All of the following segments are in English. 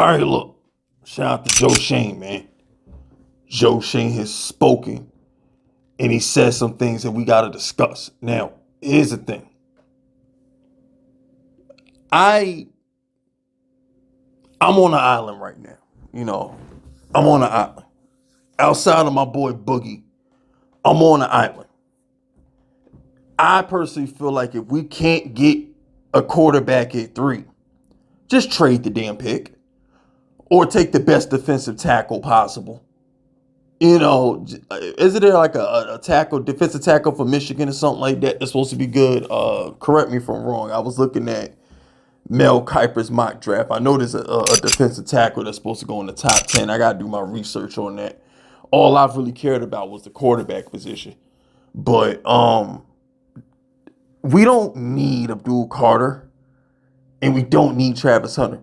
All right, look. Shout out to Joe Schoen, man. Joe Schoen has spoken, and he said some things that we got to discuss. Now, here's the thing. I'm on an island right now. I'm on an island. Outside of my boy Boogie, I'm on an island. I personally feel like if we can't get a quarterback at 3, just trade the damn pick or take the best defensive tackle possible. Isn't there like a defensive tackle for Michigan or something like that that's supposed to be good? Correct me if I'm wrong. I was looking at Mel Kiper's mock draft. I know there's a defensive tackle that's supposed to go in the top 10. I got to do my research on that. All I've really cared about was the quarterback position. But we don't need Abdul Carter, and we don't need Travis Hunter.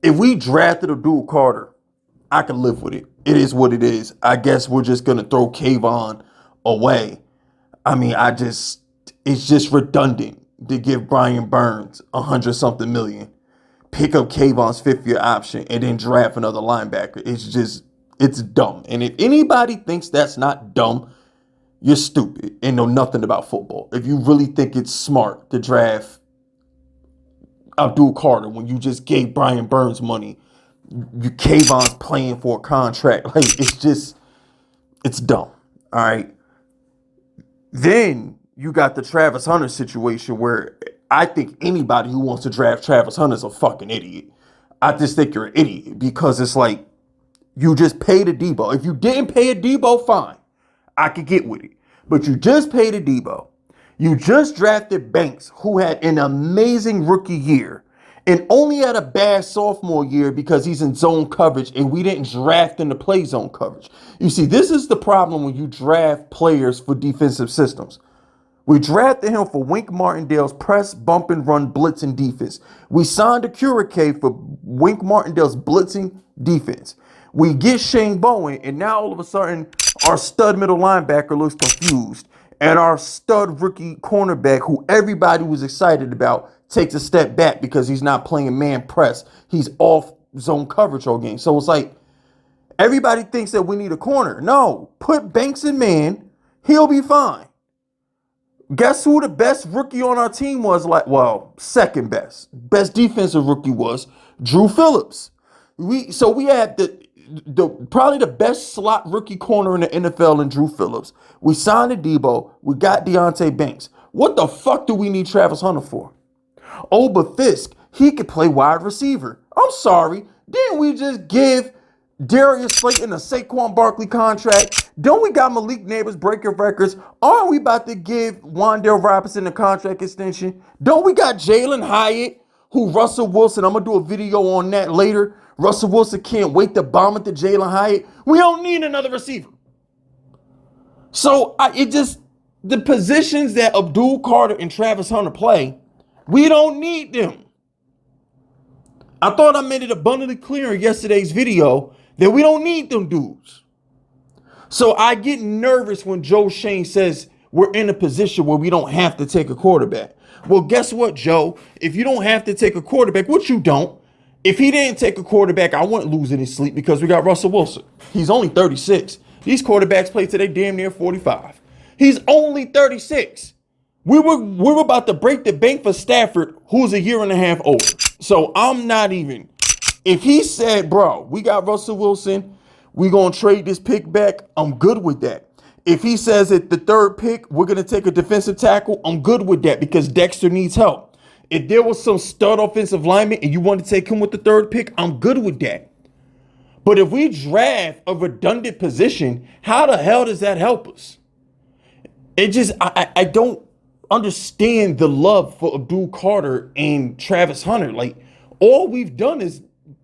If we drafted Abdul Carter, I can live with it. It is what it is. I guess we're just going to throw Kayvon away. I mean, it's just redundant to give Brian Burns $100-something million, pick up Kayvon's 5th-year option, and then draft another linebacker. It's dumb. And if anybody thinks that's not dumb, you're stupid and know nothing about football. If you really think it's smart to draft Abdul Carter when you just gave Brian Burns money, Kayvon's playing for a contract. Like, it's dumb. All right. Then you got the Travis Hunter situation where I think anybody who wants to draft Travis Hunter is a fucking idiot. I just think you're an idiot because it's like you just paid a Debo. If you didn't pay a Debo, fine. I could get with it. But you just paid a Debo. You just drafted Banks, who had an amazing rookie year and only had a bad sophomore year because he's in zone coverage and we didn't draft him to play zone coverage. You see, this is the problem when you draft players for defensive systems. We drafted him for Wink Martindale's press, bump, and run blitzing defense. We signed a Curate for Wink Martindale's blitzing defense. We get Shane Bowen, and now all of a sudden, our stud middle linebacker looks confused. And our stud rookie cornerback, who everybody was excited about, takes a step back because he's not playing man press. He's off zone coverage all game. So it's like, everybody thinks that we need a corner. No, put Banks in man. He'll be fine. Guess who the best rookie on our team was? Second best. Best defensive rookie was Drew Phillips. We had probably the best slot rookie corner in the NFL in Drew Phillips. We signed a Debo. We got Deontay Banks. What the fuck do we need Travis Hunter for? Oh, but Fisk, he could play wide receiver. I'm sorry. Didn't we just give Darius Slayton a Saquon Barkley contract? Don't we got Malik Neighbors breaking records? Aren't we about to give Wan'Dale Robinson a contract extension? Don't we got Jalen Hyatt, who Russell Wilson, I'm going to do a video on that later. Russell Wilson can't wait to bomb it to Jalen Hyatt. We don't need another receiver. So the positions that Abdul Carter and Travis Hunter play, we don't need them. I thought I made it abundantly clear in yesterday's video that we don't need them dudes. So I get nervous when Joe Schoen says we're in a position where we don't have to take a quarterback. Well, guess what, Joe? If you don't have to take a quarterback, which you don't, if he didn't take a quarterback, I wouldn't lose any sleep because we got Russell Wilson. He's only 36. These quarterbacks play till they damn near 45. He's only 36. We were about to break the bank for Stafford, who's a year and a half older. So I'm not even. If he said, bro, we got Russell Wilson, we going to trade this pick back, I'm good with that. If he says at the 3rd pick, we're going to take a defensive tackle, I'm good with that because Dexter needs help. If there was some stud offensive lineman and you want to take him with the 3rd pick, I'm good with that. But if we draft a redundant position, how the hell does that help us? I don't understand the love for Abdul Carter and Travis Hunter. Like, all we've done is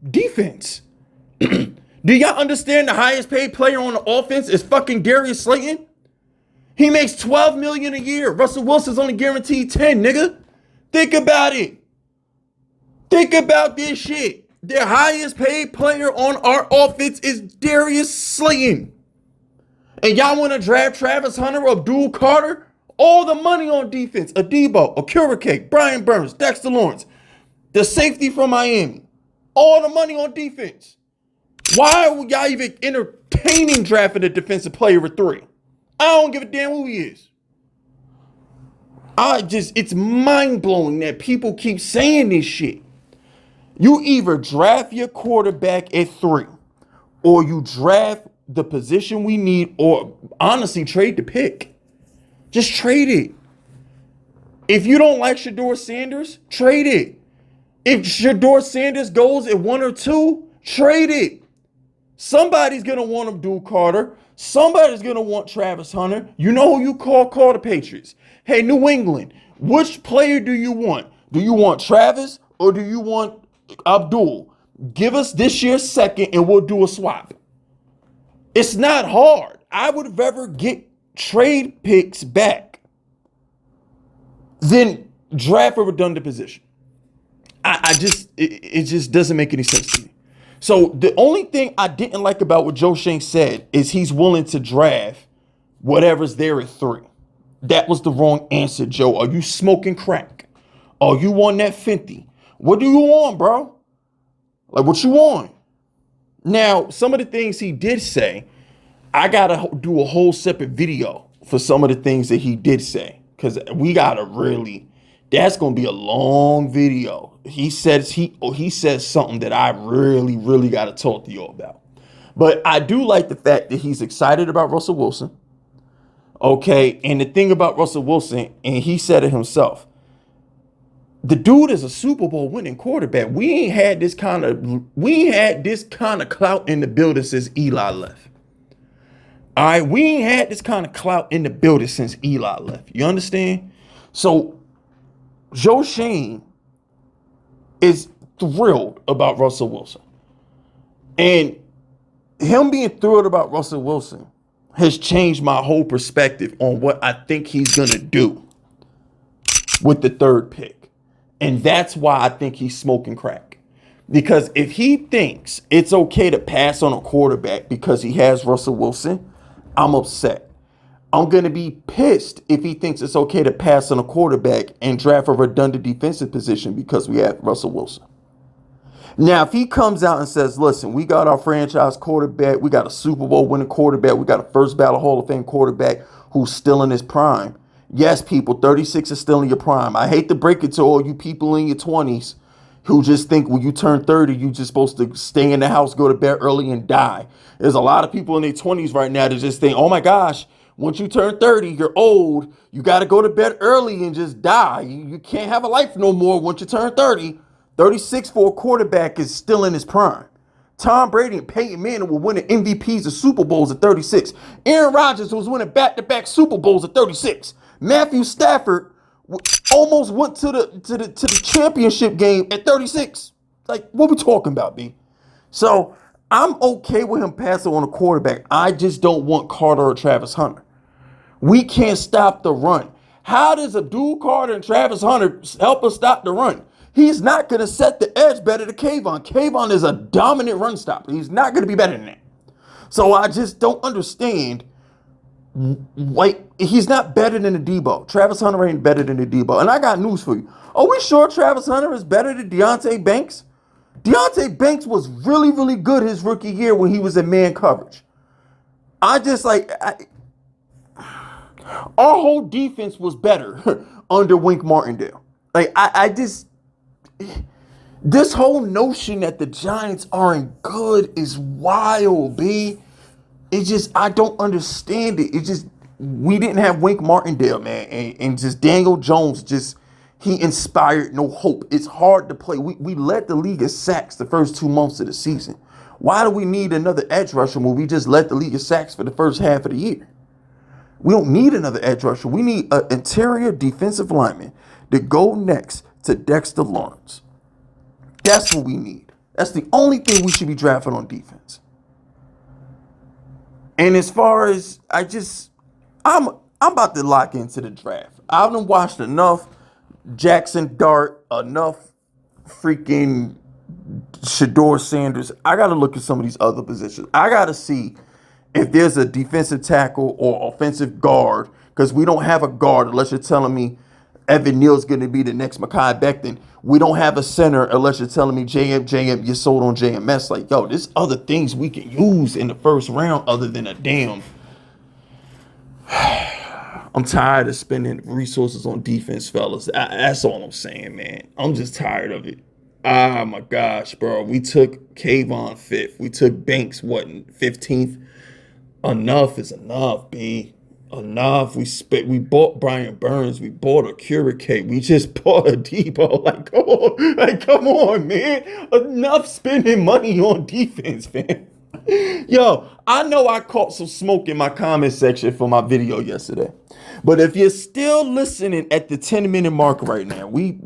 defense. Do y'all understand the highest paid player on the offense is fucking Darius Slayton? He makes $12 million a year. Russell Wilson's only guaranteed 10, nigga. Think about it. Think about this shit. The highest paid player on our offense is Darius Slayton. And y'all want to draft Travis Hunter or Abdul Carter? All the money on defense. A Debo, a Curate, Brian Burns, Dexter Lawrence, the safety from Miami. All the money on defense. Why are y'all even entertaining drafting a defensive player with 3? I don't give a damn who he is. It's mind-blowing that people keep saying this shit. You either draft your quarterback at 3, or you draft the position we need, or honestly trade the pick. Just trade it. If you don't like Shedeur Sanders, trade it. If Shedeur Sanders goes at 1 or 2, trade it. Somebody's going to want Abdul Carter. Somebody's going to want Travis Hunter. You know who you call the Patriots. Hey, New England, which player do you want? Do you want Travis or do you want Abdul? Give us this year's second and we'll do a swap. It's not hard. I would rather get trade picks back than draft a redundant position. It just doesn't make any sense to me. So the only thing I didn't like about what Joe Schoen said is he's willing to draft whatever's there at 3. That was the wrong answer, Joe. Are you smoking crack? Are you on that Fenty? What do you want, bro? Like, what you want? Now, some of the things he did say, I got to do a whole separate video for some of the things that he did say. Because we got to really, that's going to be a long video. He says something that I really got to talk to you about. But I do like the fact that he's excited about Russell Wilson. Okay, and the thing about Russell Wilson, and he said it himself, the dude is a Super Bowl winning quarterback. We ain't had this kind of clout in the building since Eli left. All right, we ain't had this kind of clout in the building since Eli left. You understand? So Joe Schoen is thrilled about Russell Wilson. And him being thrilled about Russell Wilson has changed my whole perspective on what I think he's going to do with the 3rd pick. And that's why I think he's smoking crack. Because if he thinks it's okay to pass on a quarterback because he has Russell Wilson, I'm upset. I'm going to be pissed if he thinks it's okay to pass on a quarterback and draft a redundant defensive position because we have Russell Wilson. Now, if he comes out and says, listen, we got our franchise quarterback, we got a Super Bowl winning quarterback, we got a first ballot Hall of Fame quarterback who's still in his prime. Yes, people, 36 is still in your prime. I hate to break it to all you people in your 20s who just think when you turn 30, you're just supposed to stay in the house, go to bed early and die. There's a lot of people in their 20s right now that just think, oh my gosh, once you turn 30, you're old. You got to go to bed early and just die. You can't have a life no more once you turn 30. 36 for a quarterback is still in his prime. Tom Brady and Peyton Manning were winning MVPs of Super Bowls at 36. Aaron Rodgers was winning back-to-back Super Bowls at 36. Matthew Stafford almost went to the championship game at 36. Like, what we talking about, B? So I'm okay with him passing on a quarterback. I just don't want Carter or Travis Hunter. We can't stop the run. How does Abdul Carter and Travis Hunter help us stop the run? He's not going to set the edge better than Kayvon. Kayvon is a dominant run stopper. He's not going to be better than that. So I just don't understand. Like, he's not better than the Debo. Travis Hunter ain't better than the Debo. And I got news for you. Are we sure Travis Hunter is better than Deonte Banks? Deonte Banks was really good his rookie year when he was in man coverage. Our whole defense was better under Wink Martindale. Like, this whole notion that the Giants aren't good is wild, B. I don't understand it. We didn't have Wink Martindale, man. And just Daniel Jones, he inspired no hope. It's hard to play. We led the league in sacks the first 2 months of the season. Why do we need another edge rusher when we just led the league in sacks for the first half of the year? We don't need another edge rusher. We need an interior defensive lineman to go next to Dexter Lawrence. That's what we need. That's the only thing we should be drafting on defense. And as far as I'm about to lock into the draft. I've done watched enough Jackson Dart, enough freaking Shedeur Sanders. I got to look at some of these other positions. I got to see if there's a defensive tackle or offensive guard, because we don't have a guard unless you're telling me Evan Neal's going to be the next Mekhi Becton. We don't have a center unless you're telling me JM, you're sold on JMS. Like, yo, there's other things we can use in the first round other than a damn. I'm tired of spending resources on defense, fellas. That's all I'm saying, man. I'm just tired of it. Ah, my gosh, bro. We took Kayvon 5th. We took Banks, 15th? Enough is enough, B. Enough. We bought Brian Burns. We bought a Curate. We just bought a Debo. Come on, man. Enough spending money on defense, man. Yo, I know I caught some smoke in my comment section for my video yesterday. But if you're still listening at the 10-minute mark right now, we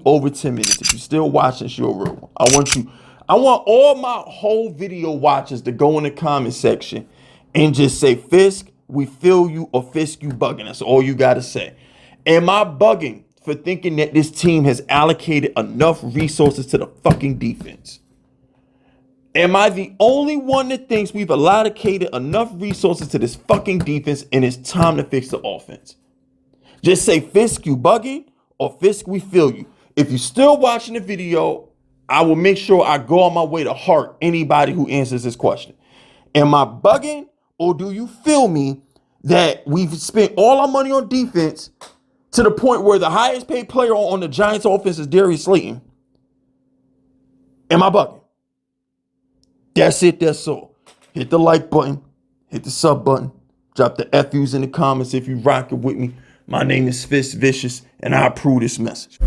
over 10 minutes. If you're still watching, you're a real one. I want all my whole video watchers to go in the comment section and just say, Fisk, we feel you, or Fisk, you bugging. That's all you got to say. Am I bugging for thinking that this team has allocated enough resources to the fucking defense? Am I the only one that thinks we've allocated enough resources to this fucking defense and it's time to fix the offense? Just say, Fisk, you bugging, or Fisk, we feel you. If you're still watching the video, I will make sure I go on my way to heart anybody who answers this question. Am I bugging, or do you feel me that we've spent all our money on defense to the point where the highest paid player on the Giants offense is Darius Slayton? Am I bugging? That's it. That's all. Hit the like button. Hit the sub button. Drop the FUs in the comments if you rocking with me. My name is FiskVicious, and I approve this message.